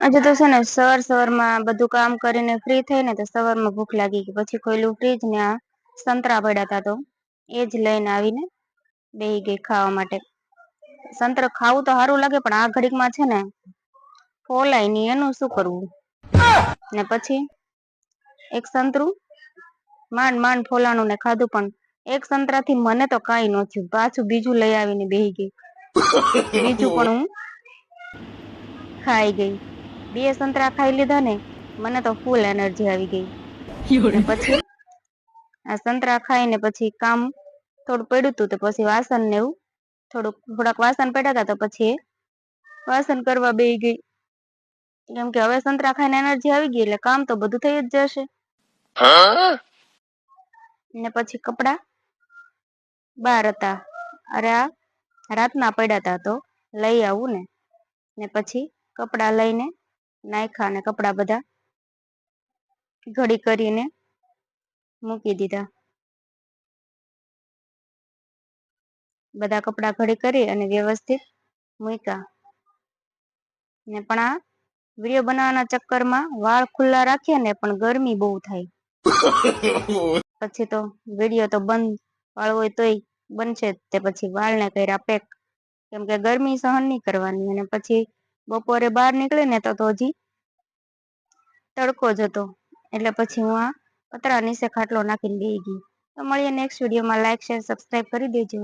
આજે તો છે ને સવારમાં બધું કામ કરીને ફ્રી થઈ ને તો સવારમાં ભૂખ લાગી ગઈ, પછી ખોલ્યું ફ્રીજ ને આ સંતરા પડ્યા હતા તો એ જ લઈને આવીને બેહી ગઈ ખાવા માટે. સંતરા ખાવું તો સારું લાગે પણ આ ઘડીકમાં છે ને ફોલાય નહી, એનું શું કરવું. ને પછી એક સંતરું માંડ ફોલાણું ને ખાધું, પણ એક સંતરાથી મને તો કઈ ન થયું, પાછું બીજું લઈ આવીને બેહી ગઈ. બીજું પણ હું ખાઈ ગઈ. 2 સંતરા ખાઈ લીધા ને મને તો ફૂલ એનર્જી આવી ગઈ. ને પછી આ સંતરા ખાઈને પછી કામ થોડું પડ્યું હતું, તો પછી વાસણ ને એવું થોડાક વાસણ પડ્યા હતા, તો પછી વાસણ કરવા બેહી ગઈ. કેમ કે હવે સંતરા ખાઈને એનર્જી આવી ગઈ એટલે કામ તો બધું થઈ જ જશે. ને પછી કપડા બહાર હતા, અરે આ રાતના પડ્યા હતા તો લઈ આવું ને પછી કપડા લઈને નાયખા ને કપડા બધા ઘડી કરીને મૂકી દીધા. બધા કપડા ઘડી કરી અને વ્યવસ્થિત મૂક્યા. ને પણ આ વિડીયો બનાવવાના ચક્કરમાં વાળ ખુલ્લા રાખીએ ને પણ ગરમી બહુ થાય. પછી તો વિડીયો તો બંધ વાળ હોય તોય બનશે જ, તે પછી વાળ ને કર્યા પેક. કેમ કે ગરમી સહન નહી કરવાની, અને પછી બપોરે બહાર નીકળે ને તો હજી તડકો જ હતો, એટલે પછી હું આ પતરા નીચે ખાટલો નાખીને બેહી ગઈ. તો મળીએ નેક્સ્ટ વિડીયોમાં. લાઈક શેર સબસ્ક્રાઈબ કરી દેજો.